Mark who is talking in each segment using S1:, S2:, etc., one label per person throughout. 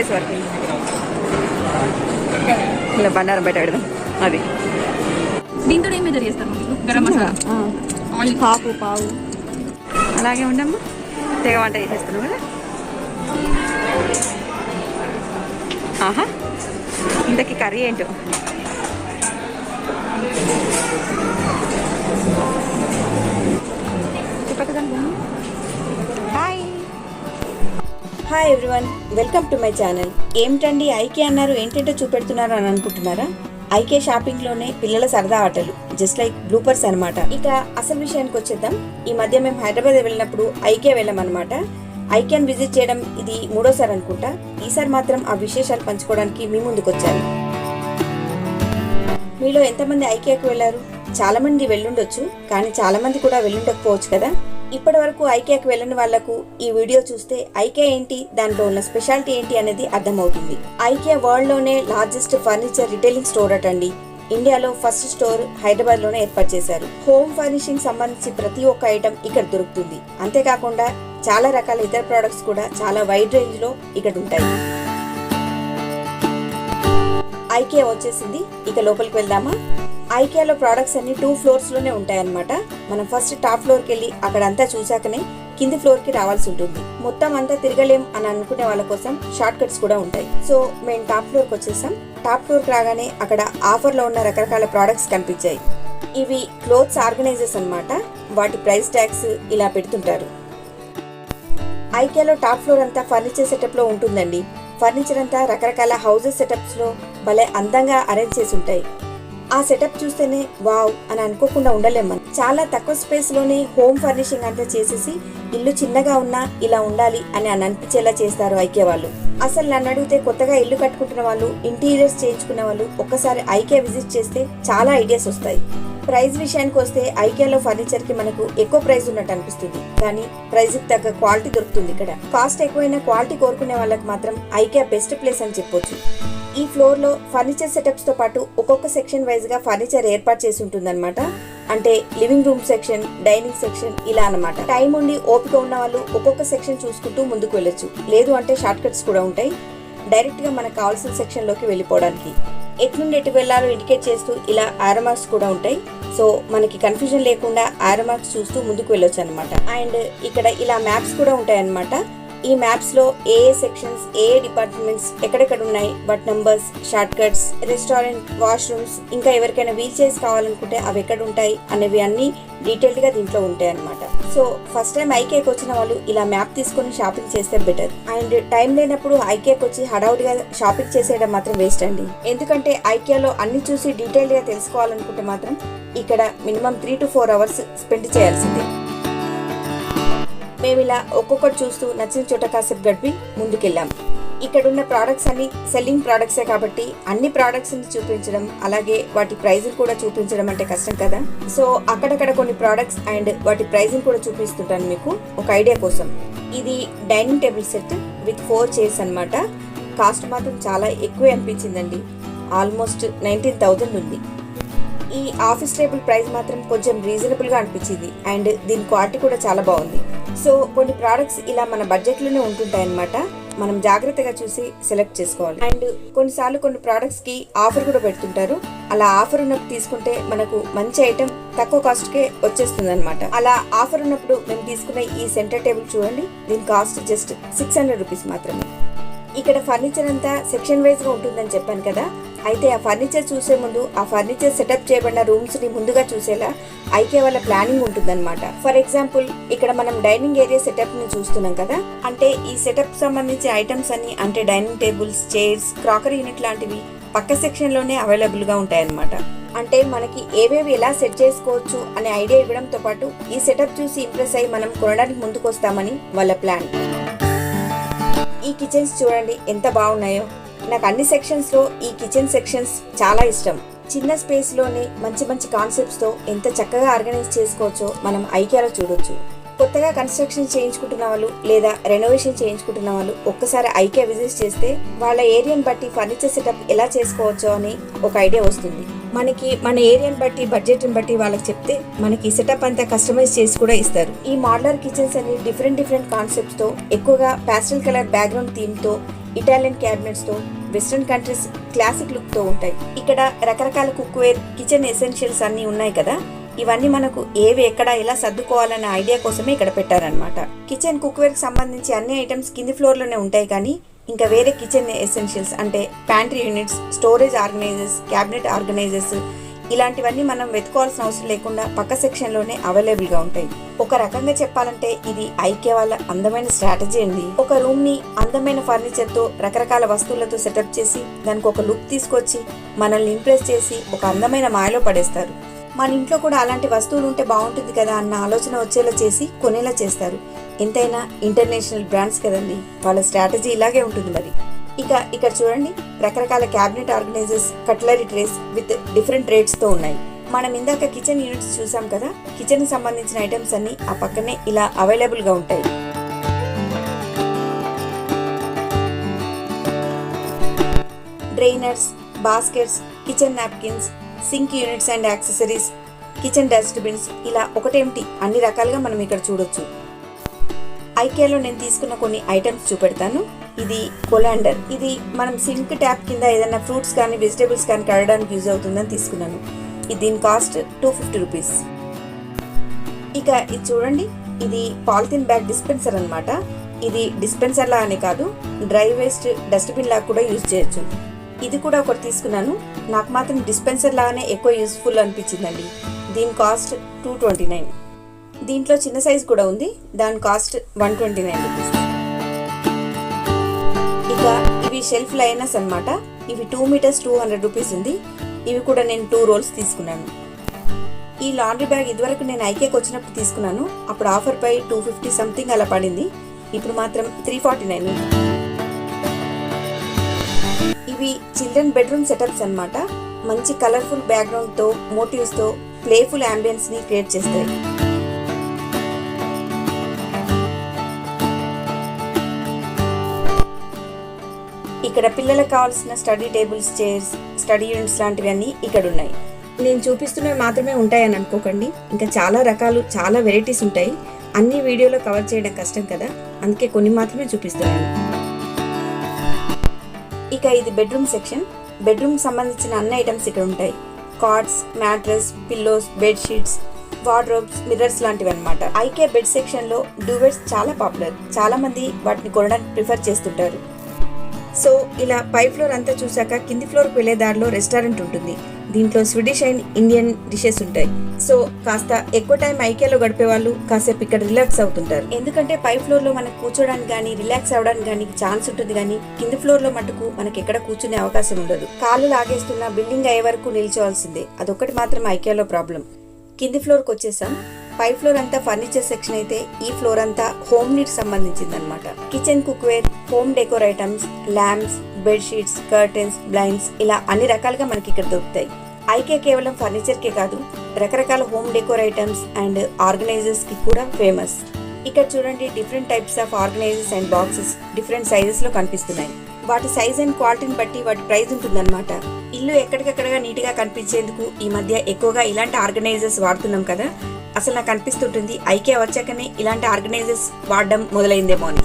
S1: Price వరకు ఇలా బండారం బయట పెడదాం. అది
S2: దీంతో ఏం మెజర్ చేస్తారు? గరం మసాలా, ఆయిల్,
S1: పాపు పావు అలాగే ఉండమ్మా. తెగ వంట చేసేస్తున్నాం కదా. ఆహా, ఇంతకీ కర్రీ ఏంటో.
S3: Hi everyone, welcome to my channel. ఏమిటండి ఐకే అన్నారు, ఏంటంటే చూపెడుతున్నారు అని అనుకుంటున్నారా? ఐకే షాపింగ్లోనే పిల్లల సరదా ఆటలు, జస్ట్ లైక్ బ్లూపర్స్ అనమాట. ఇక అసలు విషయానికి వచ్చేద్దాం. ఈ మధ్య మేము హైదరాబాద్ వెళ్ళినప్పుడు ఐకే వెళ్ళామన్నమాట. ఐకేని విజిట్ చేయడం ఇది 3వ సారి అనుకుంటా. ఈసారి మాత్రం ఆ విశేషాలు పంచుకోవడానికి మీ ముందుకు వచ్చాను. మీలో ఎంతమంది ఐకేకి వెళ్ళారు? చాలా మంది వెళ్ళుండొచ్చు, కానీ చాలా మంది కూడా వెళ్ళుండకపోవచ్చు కదా. ఇప్పటి వరకు ఐకేకి వెళ్ళని వాళ్లకు ఈ వీడియో చూస్తే ఐకే ఏంటి, దాంట్లో ఉన్న స్పెషాలిటీ ఏంటి అనేది అర్థమవుతుంది. ఐకే వరల్డ్ లోనే లార్జెస్ట్ ఫర్నిచర్ రిటైలింగ్ స్టోర్ అటండి. ఇండియాలో ఫస్ట్ స్టోర్ హైదరాబాద్ లోనే ఏర్పాటు చేశారు. హోమ్ ఫర్నిషింగ్ సంబంధించి ప్రతి ఒక్క ఐటమ్ ఇక్కడ దొరుకుతుంది. అంతేకాకుండా చాలా రకాల ఇతర ప్రొడక్ట్స్ కూడా చాలా వైడ్ రేంజ్ లో ఇక్కడ ఉంటాయి. ఐకే వచ్చేసింది, ఇక లోపలికి వెళ్దామా? ఐకేలో ప్రొడక్ట్స్ అన్ని 2 ఫ్లోర్స్ లోనే ఉంటాయన్నమాట. మనం ఫస్ట్ టాప్ ఫ్లోర్ కి వెళ్ళి అక్కడంతా చూసాకనే కింది ఫ్లోర్ కి రావాల్సి ఉంటుంది. మొత్తం అంతా తిరగలేం అని అనుకునే వాళ్ళ కోసం షార్ట్ కట్స్ కూడా ఉంటాయి. సో మేము టాప్ ఫ్లోర్ కి వచ్చేసాం. టాప్ ఫ్లోర్ కి రాగానే అక్కడ ఆఫర్ లో ఉన్న రకరకాల ప్రొడక్ట్స్ కనిపించాయి. ఇవి క్లోత్స్ ఆర్గనైజర్స్ అన్నమాట. వాటి ప్రైస్ ట్యాగ్స్ ఇలా పెడుతుంటారు. ఐకేలో టాప్ ఫ్లోర్ అంతా ఫర్నిచర్ సెటప్ లో ఉంటుందండి. ఫర్నిచర్ అంతా రకరకాల హౌసెస్ సెటప్స్ లో భలే అందంగా అరేంజ్ చేసి ఉంటాయి. ఆ సెటప్ చూస్తేనే వావ్ అని అనుకోకుండా ఉండలేం. మనం చాలా తక్కువ స్పేస్ లోనే హోమ్ ఫర్నిషింగ్ అంతా చేసేసి ఇల్లు చిన్నగా ఉన్నా ఇలా ఉండాలి అని అనిపించేలా చేస్తారు ఐకే వాళ్ళు. అసలు నన్ను అడిగితే కొత్తగా ఇల్లు కట్టుకుంటున్న వాళ్ళు, ఇంటీరియర్స్ చేయించుకున్న వాళ్ళు ఒక్కసారి ఐకే విజిట్ చేస్తే చాలా ఐడియాస్ వస్తాయి. ప్రైస్ విషయానికి వస్తే ఐకేలో ఫర్నిచర్ కి మనకు ఎక్కువ ప్రైస్ ఉన్నట్టు అనిపిస్తుంది, కానీ ప్రైస్ కి తగ్గ క్వాలిటీ దొరుకుతుంది ఇక్కడ. కాస్ట్ ఎక్కువైనా క్వాలిటీ కోరుకునే వాళ్ళకి మాత్రం ఐకే బెస్ట్ ప్లేస్ అని చెప్పొచ్చు. ఈ ఫ్లోర్ లో ఫర్నిచర్ సెటప్స్ తో పాటు ఒక్కొక్క సెక్షన్ వైజ్ గా ఫర్నిచర్ ఏర్పాటు చేసి ఉంటుందన్నమాట. అంటే living room section, dining section ఇలా అన్నమాట. టైం ఉండి ఓపిక ఉన్న వాళ్ళు ఒక్కొక్క సెక్షన్ చూసుకుంటూ ముందుకు వెళ్ళొచ్చు. లేదు అంటే షార్ట్ కట్స్ కూడా ఉంటాయి డైరెక్ట్ గా మనకు కావాల్సిన సెక్షన్ లోకి వెళ్ళిపోవడానికి. ఎటు నుండి ఎటు వెళ్లాలో ఇండికేట్ చేస్తూ ఇలా ఆరో మార్క్స్ కూడా ఉంటాయి. సో మనకి కన్ఫ్యూజన్ లేకుండా ఆరో మార్క్స్ చూస్తూ ముందుకు వెళ్ళొచ్చు అనమాట. అండ్ ఇక్కడ ఇలా మ్యాప్స్ కూడా ఉంటాయి అన్నమాట. ఈ మ్యాప్స్ లో ఏ సెక్షన్స్, ఏ డిపార్ట్మెంట్స్ ఎక్కడెక్కడ ఉన్నాయి, వాటి numbers, short cuts, restaurant, washrooms, ఇంకా ఎవరికైనా వీల్ చైర్స్ కావాలనుకుంటే అవి ఎక్కడ ఉంటాయి అనేవి అన్ని డీటెయిల్డ్ గా దీంట్లో ఉంటాయి అనమాట. సో ఫస్ట్ టైం ఐకేకి వచ్చిన వాళ్ళు ఇలా మ్యాప్ తీసుకుని షాపింగ్ చేస్తే బెటర్. అండ్ టైం లేనప్పుడు ఐకేకి వచ్చి హడావుడిగా షాపింగ్ చేసేయడం మాత్రం వేస్ట్ అండి. ఎందుకంటే ఐకేలో అన్ని చూసి డీటెయిల్డ్ గా తెలుసుకోవాలనుకుంటే మాత్రం ఇక్కడ మినిమం 3 to 4 hours స్పెండ్ చేయాల్సిందే. మేము ఇలా ఒక్కొక్కటి చూస్తూ నచ్చిన చోట కాసేపు గడిపి ముందుకెళ్ళాం. ఇక్కడున్న ప్రోడక్ట్స్ అన్ని సెల్లింగ్ ప్రోడక్ట్సే కాబట్టి అన్ని ప్రోడక్ట్స్ ని చూపించడం, అలాగే వాటి ప్రైజ్ కూడా చూపించడం అంటే కష్టం కదా. సో అక్కడక్కడ కొన్ని ప్రోడక్ట్స్ అండ్ వాటి ప్రైజ్ కూడా చూపిస్తుంటాను మీకు ఒక ఐడియా కోసం. ఇది dining table set with 4 chairs అన్నమాట. కాస్ట్ మాత్రం చాలా ఎక్కువ అనిపించిందండి. ఆల్మోస్ట్ 19,000 ఉంది. ఈ ఆఫీస్ టేబుల్ ప్రైస్ మాత్రం కొంచెం రీజనబుల్ గా అనిపించింది. అండ్ దీని క్వాలిటీ కూడా చాలా బాగుంది. సో కొన్ని ప్రోడక్ట్స్ ఇలా మన బడ్జెట్ లోనే ఉంటుంటాయి అన్నమాట. మనం జాగ్రత్తగా చూసి సెలెక్ట్ చేసుకోవాలి. అండ్ కొన్నిసార్లు కొన్ని ప్రోడక్ట్స్ కి ఆఫర్ కూడా పెడుతుంటారు. అలా ఆఫర్ ఉన్నప్పుడు తీసుకుంటే మనకు మంచి ఐటమ్ తక్కువ కాస్ట్ కే వచ్చేస్తుంది అనమాట. అలా ఆఫర్ ఉన్నప్పుడు మేము తీసుకున్న ఈ సెంటర్ టేబుల్ చూడండి, దీని కాస్ట్ జస్ట్ 600 రూపీస్ మాత్రమే. ఇక్కడ ఫర్నిచర్ అంతా సెక్షన్ వైజ్ గా ఉంటుందని చెప్పాను కదా. అయితే ఆ ఫర్నిచర్ చూసే ముందు ఆ ఫర్నిచర్ సెటప్ చేయబడిన రూమ్స్ ని ముందుగా చూసేలా ఐకే వాళ్ళ ప్లానింగ్ ఉంటుందన్నమాట. ఫర్ ఎగ్జాంపుల్ ఇక్కడ మనం డైనింగ్ ఏరియా సెటప్ ని చూస్తున్నాం కదా. అంటే ఈ సెటప్ సంబంధించి ఐటమ్స్ అన్ని, అంటే dining tables, chairs, crockery unit లాంటివి పక్క సెక్షన్ లోనే అవైలబుల్ గా ఉంటాయన్నమాట. అంటే మనకి ఏవేవి ఎలా సెట్ చేసుకోవచ్చు అనే ఐడియా ఇవ్వడంతో పాటు ఈ సెటప్ చూసి ఇంప్రెస్ అయ్యి మనం కొనడానికి ముందుకు వస్తామని వాళ్ళ ప్లాన్. ఈ కిచెన్స్ చూడండి ఎంత బాగున్నాయో. నాకు అన్ని సెక్షన్స్ లో ఈ కిచెన్ సెక్షన్స్ చాలా ఇష్టం. చిన్న స్పేస్ లోనే మంచి మంచి కాన్సెప్ట్స్ తో ఎంత చక్కగా ఆర్గనైజ్ చేసుకోవచ్చో మనం ఐకేలో చూడొచ్చు. కొత్తగా కన్స్ట్రక్షన్ చేయించుకుంటున్న వాళ్ళు లేదా రెనోవేషన్ చేయించుకుంటున్న వాళ్ళు ఒక్కసారి ఐకే విజిట్ చేస్తే వాళ్ళ ఏరియాని బట్టి ఫర్నిచర్ సెటప్ ఎలా చేసుకోవచ్చో అని ఒక ఐడియా వస్తుంది. మనకి మన ఏరియాని బట్టి, బడ్జెట్ని బట్టి వాళ్ళకి చెప్తే మనకి సెటప్ అంతా కస్టమైజ్ చేసి కూడా ఇస్తారు. ఈ మోడ్యులర్ కిచెన్స్ అన్ని డిఫరెంట్ కాన్సెప్ట్స్ తో, ఎక్కువగా పాస్టల్ కలర్ బ్యాక్గ్రౌండ్ థీమ్ తో ఇటాలియన్ క్యాబినెట్స్తో, వెస్ట్రన్ కంట్రీస్ క్లాసిక్ లుక్తో ఉంటాయి. ఇక్కడ రకరకాల కుక్వేర్, కిచెన్ ఎసెన్షియల్స్ అన్నీ ఉన్నాయి కదా, ఇవన్నీ మనకు ఏవి ఎక్కడ ఎలా సర్దుకోవాలన్న ఐడియా కోసమే ఇక్కడ పెట్టారనమాట. కిచెన్ కుక్వేర్కి సంబంధించి అన్ని ఐటమ్స్ కింది ఫ్లోర్లోనే ఉంటాయి, కానీ ఇంకా వేరే కిచెన్ ఎసెన్షియల్స్ అంటే pantry units, storage organisers, cabinet organisers ఇలాంటివన్నీ మనం వెతుకోవాల్సిన అవసరం లేకుండా పక్క సెక్షన్లోనే అవైలబుల్గా ఉంటాయి. ఒక రకంగా చెప్పాలంటే ఇది ఐకియా వాళ్ళ అందమైన స్ట్రాటజీ అండి. ఒక రూమ్ని అందమైన ఫర్నిచర్తో, రకరకాల వస్తువులతో సెటప్ చేసి దానికి ఒక లుక్ తీసుకొచ్చి మనల్ని ఇంప్రెస్ చేసి ఒక అందమైన మాయలో పడేస్తారు. మన ఇంట్లో కూడా అలాంటి వస్తువులు ఉంటే బాగుంటుంది కదా అన్న ఆలోచన వచ్చేలా చేసి కొనేలా చేస్తారు. ఎంతైనా ఇంటర్నేషనల్ బ్రాండ్స్ కదండి, వాళ్ళ స్ట్రాటజీ ఇలాగే ఉంటుంది మరి. ఇక్కడ చూడండి, రకరకాల cabinet organisers, cutlery trays with different రేట్స్తో ఉన్నాయి. మనం ఇందాక కిచెన్ యూనిట్స్ చూసాం కదా, కిచెన్కి సంబంధించిన ఐటమ్స్ అన్ని ఆ పక్కనే ఇలా అవైలబుల్గా ఉంటాయి. Drainers, baskets, kitchen napkins, sink units and accessories, kitchen dustbins ఇలా ఒకటేమిటి అన్ని రకాలుగా మనం ఇక్కడ చూడొచ్చు. ఐకియాలో నేను తీసుకున్న కొన్ని ఐటమ్స్ చూపెడతాను. ఇది కొలాండర్. ఇది మనం సింక్ ట్యాప్ కింద ఏదైనా ఫ్రూట్స్ కానీ వెజిటేబుల్స్ కానీ కడగడానికి యూజ్ అవుతుందని తీసుకున్నాను. దీని కాస్ట్ 250 రూపీస్. ఇది చూడండి, ఇది పాలిథిన్ బ్యాగ్ డిస్పెన్సర్ అనమాట. ఇది డిస్పెన్సర్ లాగానే కాదు, డ్రై వేస్ట్ డస్ట్బిన్ లాగా కూడా యూజ్ చేయొచ్చు. ఇది కూడా ఒకటి తీసుకున్నాను. నాకు మాత్రం డిస్పెన్సర్ లాగానే ఎక్కువ యూస్ఫుల్ అనిపించిందండి. దీని కాస్ట్ 229. దీంట్లో చిన్న సైజ్ కూడా ఉంది, దాని కాస్ట్ 129 రూపీస్. ఇవి షెల్ఫ్ లైనర్స్ అనమాట. ఇవి 2 మీటర్స్ 200 రూపీస్ ఉంది. ఇవి కూడా నేను 2 రోల్స్ తీసుకున్నాను. ఈ లాండ్రీ బ్యాగ్ ఇదివరకు నేను ఐకియాకి వచ్చినప్పుడు తీసుకున్నాను. అప్పుడు ఆఫర్ పై 250 సంథింగ్ అలా పడింది. ఇప్పుడు మాత్రం 349. ఇవి చిల్డ్రన్ బెడ్రూమ్ సెటప్స్ అనమాట. మంచి కలర్ఫుల్ బ్యాక్గ్రౌండ్తో, మోటివ్స్తో ప్లేఫుల్ అంబియన్స్ని క్రియేట్ చేస్తాయి. ఇక్కడ పిల్లలకు కావాల్సిన study tables, chairs, study units లాంటివన్నీ ఇక్కడ ఉన్నాయి. నేను చూపిస్తున్నవి మాత్రమే ఉంటాయని అనుకోకండి, ఇంకా చాలా రకాలు, చాలా వెరైటీస్ ఉంటాయి. అన్ని వీడియోలో కవర్ చేయడం కష్టం కదా, అందుకే కొన్ని మాత్రమే చూపిస్తున్నాను. ఇది బెడ్రూమ్ సెక్షన్. బెడ్రూమ్ సంబంధించిన అన్ని ఐటమ్స్ ఇక్కడ ఉంటాయి. Cards, mattress, pillows, bedsheets, wardrobes, mirrors లాంటివి అనమాట. ఐకియా బెడ్ సెక్షన్లో డ్యూవెట్స్ చాలా పాపులర్. చాలా మంది వాటిని కొనడానికి ప్రిఫర్ చేస్తుంటారు. సో ఇలా పై ఫ్లోర్ అంతా చూసాక కింది ఫ్లోర్కి వెళ్లే దారిలో రెస్టారెంట్ ఉంటుంది. దీంట్లో స్వీడిష్ అండ్ ఇండియన్ డిషెస్ ఉంటాయి. సో కాస్త ఎక్కువ టైం ఐకియాలో గడిపే వాళ్ళు కాసేపు ఇక్కడ రిలాక్స్ అవుతుంటారు. ఎందుకంటే పై ఫ్లోర్ లో మనకు కూర్చోడానికి కానీ రిలాక్స్ అవ్వడానికి కానీ ఛాన్స్ ఉంటుంది, కానీ కింది ఫ్లోర్ లో మటుకు మనకి ఎక్కడ కూర్చునే అవకాశం ఉండదు. కాళ్ళు లాగేస్తున్న బిల్డింగ్ అయ్యే వరకు నిల్చోవాల్సిందే. అదొక్కటి మాత్రం ఐకియాలో ప్రాబ్లం. కింది ఫ్లోర్కి వచ్చేసాం. పై ఫ్లోర్ అంతా ఫర్నిచర్ సెక్షన్ అయితే ఈ ఫ్లోర్ అంతా హోమ్ నీడ్ సంబంధించింది అనమాట. Kitchen cookware, home decor items, lamps, bedsheets, curtains, blinds ఇలా అన్ని రకాలుగా మనకి ఇక్కడ దొరుకుతాయి. ఐకియా కేవలం ఫర్నిచర్కే కాదు, రకరకాల home decor items and organisers కి కూడా ఫేమస్. ఇక్కడ చూడండి, different types of organisers and boxes different sizes లో కనిపిస్తున్నాయి. వాటి సైజ్ అండ్ క్వాలిటీని బట్టి వాటి ప్రైస్ ఉంటుందన్నమాట. ఇల్లు ఎక్కడికక్కడగా నీట్గా కనిపించేందుకు ఈ మధ్య ఎక్కువగా ఇలాంటి ఆర్గనైజర్స్ వాడుతున్నాం కదా. అసలు నాకు అనిపిస్తుంటుంది ఐకియా వచ్చాకనే ఇలాంటి ఆర్గనైజర్స్ వాడడం మొదలైందేమో అని.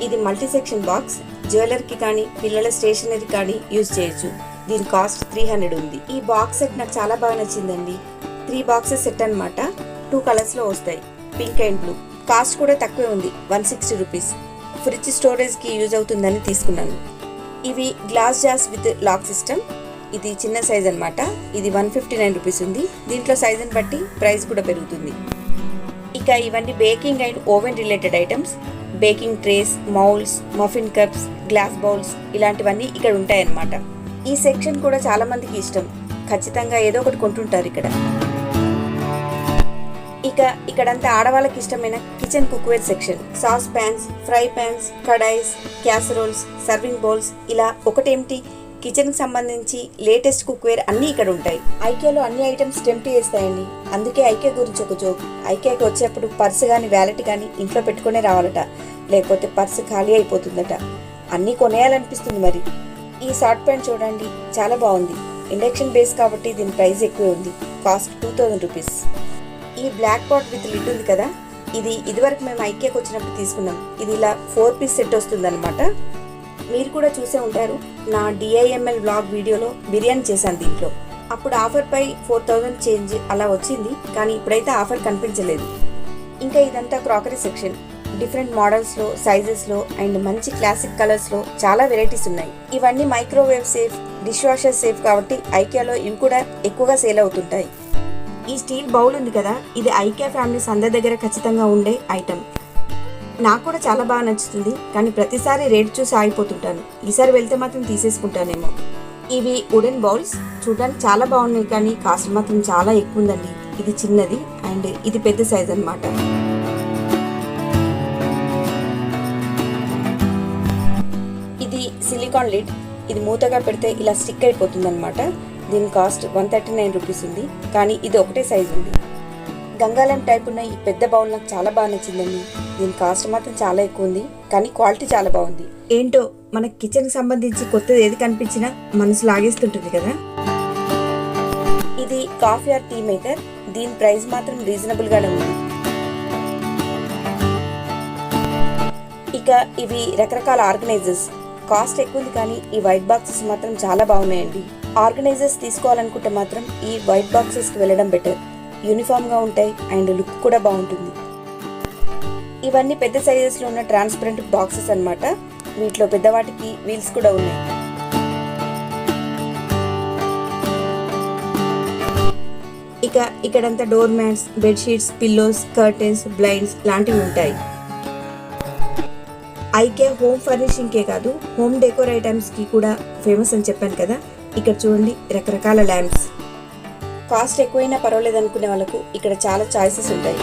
S3: ఇది మల్టీ సెక్షన్ బాక్స్. జ్యువెలర్కి కానీ పిల్లల స్టేషనరీ కానీ యూజ్ చేయొచ్చు. దీని కాస్ట్ 300 ఉంది. ఈ బాక్స్ సెట్ నాకు చాలా బాగా నచ్చిందండి. 3 బాక్సెస్ సెట్ అనమాట. 2 కలర్స్ లో వస్తాయి, పింక్ అండ్ బ్లూ. కాస్ట్ కూడా తక్కువే ఉంది, 160 రూపీస్. ఫ్రిడ్జ్ స్టోరేజ్ కి యూజ్ అవుతుందని తీసుకున్నాను. ఇవి glass jars with lock system. ఇది చిన్న సైజ్ అనమాట. ఇది 159 రూపీస్ ఉంది. దీంట్లో సైజుని బట్టి ప్రైస్ కూడా పెరుగుతుంది. ఇవన్నీ baking and oven related items. Baking trays, moulds, muffin cups, glass bowls ఇలాంటివన్నీ ఇక్కడ ఉంటాయన్నమాట. ఈ సెక్షన్ కూడా చాలా మందికి ఇష్టం. ఖచ్చితంగా ఏదో ఒకటి కొంటుంటారు ఇక్కడ. ఇక్కడంతా ఆడవాళ్ళకి ఇష్టమైన kitchen cookware section. Sauce pans, fry pans, kadais, casseroles, serving bowls ఇలా ఒకటేమిటి కిచెన్ కి సంబంధించి లేటెస్ట్ కుక్వేర్ అన్ని ఇక్కడ ఉంటాయి. ఐకియాలో అన్ని ఐటమ్స్ టెంప్ట్ చేస్తాయండి. అందుకే ఐకియా గురించి ఒక జోక్. ఐకియాకి వచ్చేప్పుడు పర్సు కానీ వ్యాలెట్ కానీ ఇంట్లో పెట్టుకునే రావాలట, లేకపోతే పర్సు ఖాళీ అయిపోతుందట. అన్నీ కొనేయాలనిపిస్తుంది మరి. ఈ షార్ట్ ప్యాంట్ చూడండి, చాలా బాగుంది. ఇండక్షన్ బేస్ కాబట్టి దీని ప్రైస్ ఎక్కువ ఉంది. Cost 2000 rupees. ఈ బ్లాక్ పాట్ విత్ లిడ్ ఉంది కదా, ఇదివరకు మేము ఐకియాకి వచ్చినప్పుడు తీసుకున్నాం. ఇది ఇలా 4 పీస్ సెట్ వస్తుంది అనమాట. మీరు కూడా చూసే ఉంటారు, నా DIML వ్లాగ్ వీడియోలో బిర్యానీ చేశాను దీంట్లో. అప్పుడు ఆఫర్పై 4000 చేంజ్ అలా వచ్చింది, కానీ ఇప్పుడైతే ఆఫర్ కనిపించలేదు. ఇంకా ఇదంతా క్రాకరీ సెక్షన్. డిఫరెంట్ మోడల్స్లో, సైజెస్లో అండ్ మంచి క్లాసిక్ కలర్స్లో చాలా వెరైటీస్ ఉన్నాయి. ఇవన్నీ microwave safe, dish washer safe కాబట్టి ఐకియాలో ఇవి కూడా ఎక్కువగా సేల్ అవుతుంటాయి. ఈ స్టీల్ బౌల్ ఉంది కదా, ఇది ఐకియా ఫ్యామిలీస్ అందరి దగ్గర ఖచ్చితంగా ఉండే ఐటమ్. నాకు కూడా చాలా బాగా నచ్చుతుంది, కానీ ప్రతిసారి రేట్ చూసి ఆగిపోతుంటాను. ఈసారి వెళ్తే మాత్రం తీసేసుకుంటానేమో. ఇవి వుడెన్ బౌల్స్ చూడడానికి చాలా బాగున్నాయి, కానీ కాస్ట్ మాత్రం చాలా ఎక్కువ ఉందండి. ఇది చిన్నది అండ్ ఇది పెద్ద సైజ్ అన్నమాట. ఇది సిలికాన్ లిడ్. ఇది మూతగా పెడితే ఇలా స్టిక్ అయిపోతుంది అనమాట. దీని కాస్ట్ 139 రూపీస్ ఉంది, కానీ ఇది ఒకటే సైజ్ ఉంది. గంగాలం టైప్ ఉన్న ఈ పెద్ద బౌల్ నాకు చాలా బాగా నచ్చిందండి. దీని కాస్ట్ మాత్రం చాలా ఎక్కువ ఉంది, కానీ క్వాలిటీ చాలా బాగుంది. ఏంటో మన కిచెన్కి సంబంధించి కొత్తది ఏది కనిపించినా మనసు లాగేస్తుంటుంది కదా. ఇది కాఫీ ఆర్ టీ మేకర్. దీని ప్రైస్ మాత్రం రీజనబుల్గానే ఉంది. ఇక ఇవి రకరకాల ఆర్గనైజర్స్. కాస్ట్ ఎక్కువ ఉంది, కానీ ఈ వైట్ బాక్సెస్ మాత్రం చాలా బాగున్నాయండి. ఆర్గనైజర్స్ తీసుకోవాలనుకుంటే మాత్రం ఈ వైట్ బాక్సెస్కి వెళ్ళడం బెటర్. యూనిఫామ్గా ఉంటాయి అండ్ లుక్ కూడా బాగుంటుంది. ఇవన్నీ పెద్ద సైజెస్లో ఉన్న ట్రాన్స్పరెంట్ బాక్సెస్ అన్నమాట. వీటిలో పెద్దవాటికి వీల్స్ కూడా ఉన్నాయి. ఇక ఇక్కడంతా door mats, bedsheets, pillows, curtains, blinds లాంటివి ఉంటాయి. ఐకియా హోమ్ ఫర్నిషింగ్కే కాదు, హోమ్ డెకోర్ ఐటమ్స్కి కూడా ఫేమస్ అని చెప్పాను కదా. ఇక్కడ చూడండి, రకరకాల ల్యాంప్స్. కాస్ట్ ఎక్కువైనా పర్వాలేదు అనుకునే వాళ్ళకు ఇక్కడ చాలా చాయిసెస్ ఉంటాయి.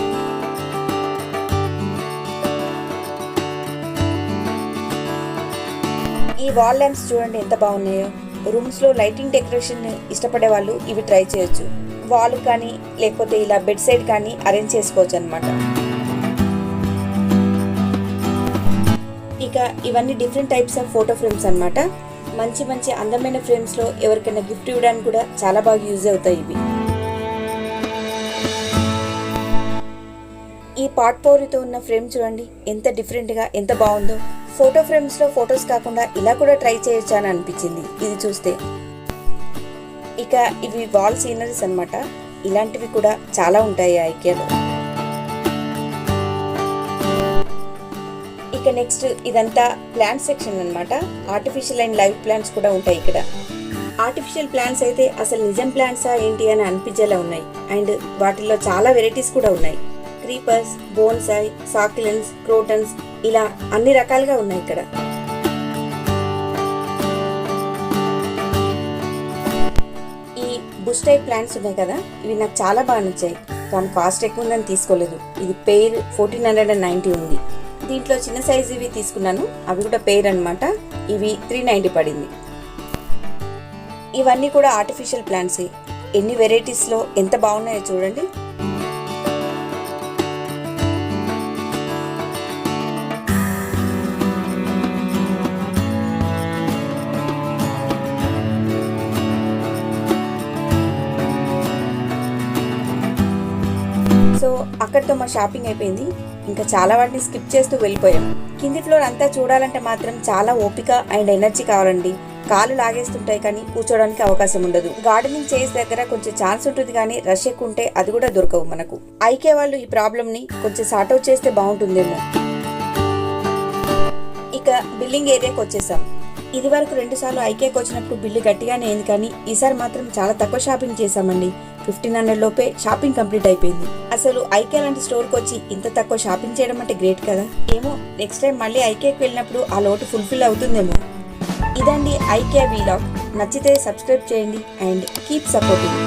S3: ఈ వాల్ ల్యాంప్స్ చూడండి ఎంత బాగున్నాయో. రూమ్స్లో లైటింగ్ డెకరేషన్ ఇష్టపడే వాళ్ళు ఇవి ట్రై చేయొచ్చు. వాల్ కానీ లేకపోతే ఇలా బెడ్ సైడ్ కానీ అరేంజ్ చేసుకోవచ్చు అనమాట. ఇక ఇవన్నీ different types of photo frames అన్నమాట. మంచి మంచి అందమైన ఫ్రేమ్స్లో ఎవరికైనా గిఫ్ట్ ఇవ్వడానికి కూడా చాలా బాగా యూజ్ అవుతాయి ఇవి. ఈ పాట్ పౌరితో ఉన్న ఫ్రేమ్ చూడండి ఎంత డిఫరెంట్గా, ఎంత బాగుందో. ఫోటో ఫ్రేమ్స్లో ఫొటోస్ కాకుండా ఇలా కూడా ట్రై చేయొచ్చా అని అనిపించింది ఇది చూస్తే. ఇక ఇవి వాల్ సీనరీస్ అన్నమాట. ఇలాంటివి కూడా చాలా ఉంటాయి ఐకియాలో. ఇక నెక్స్ట్ ఇదంతా ప్లాంట్ సెక్షన్ అన్నమాట. ఆర్టిఫిషియల్ అండ్ లైవ్ ప్లాంట్స్ కూడా ఉంటాయి ఇక్కడ. ఆర్టిఫిషియల్ ప్లాంట్స్ అయితే అసలు నిజం ప్లాంట్సా ఏంటి అని అనిపించేలా ఉన్నాయి. అండ్ వాటిల్లో చాలా వెరైటీస్ కూడా ఉన్నాయి. క్రీపర్స్, బోన్సాయ్, సాక్యులెన్స్, క్రోటన్స్ ఇలా అన్ని రకాలుగా ఉన్నాయి ఇక్కడ. ఈ బుష్ టైప్ ప్లాంట్స్ ఉన్నాయి కదా, ఇవి నాకు చాలా బాగా నచ్చాయి, కానీ కాస్ట్ ఎక్కువ ఉందని తీసుకోలేదు. ఇది పెయిర్ 1490 ఉంది. దీంట్లో చిన్న సైజు ఇవి తీసుకున్నాను, అవి కూడా పెయిర్ అన్నమాట. ఇవి 390 పడింది. ఇవన్నీ కూడా ఆర్టిఫిషియల్ ప్లాంట్సే. ఎన్ని వెరైటీస్లో ఎంత బాగున్నాయో చూడండి. సో అక్కడితో మా షాపింగ్ అయిపోయింది. ఇంకా చాలా వాటిని స్కిప్ చేస్తూ వెళ్ళిపోయాం. కింది ఫ్లోర్ అంతా చూడాలంటే మాత్రం చాలా ఓపిక అండ్ ఎనర్జీ కావాలండి. కాళ్ళు లాగేస్తుంటాయి, కానీ కూర్చోడానికి అవకాశం ఉండదు. గార్డెనింగ్ చైర్స్ దగ్గర కొంచెం ఛాన్స్ ఉంటుంది, కానీ రష్ ఎక్కువ ఉంటే అది కూడా దొరకవు మనకు. ఐకియా వాళ్ళు ఈ ప్రాబ్లమ్ని కొంచెం సార్ట్ అవుట్ చేస్తే బాగుంటుందేమో. ఇక బిల్లింగ్ ఏరియాకి వచ్చేసాం. ఇది వరకు 2 సార్లు ఐకియాకి వచ్చినప్పుడు బిల్లు గట్టిగానే అయింది, కానీ ఈసారి మాత్రం చాలా తక్కువ షాపింగ్ చేసామండి. 1500 లోపే షాపింగ్ కంప్లీట్ అయిపోయింది. అసలు ఐకియా లాంటి స్టోర్కి వచ్చి ఇంత తక్కువ షాపింగ్ చేయడం అంటే గ్రేట్ కదా. ఏమో నెక్స్ట్ టైం మళ్ళీ ఐకియాకి వెళ్ళినప్పుడు ఆ లోటు ఫుల్ఫిల్ అవుతుందేమో. ఇదండి ఐకియా వీలాగ్. నచ్చితే సబ్స్క్రైబ్ చేయండి అండ్ కీప్ సపోర్టింగ్.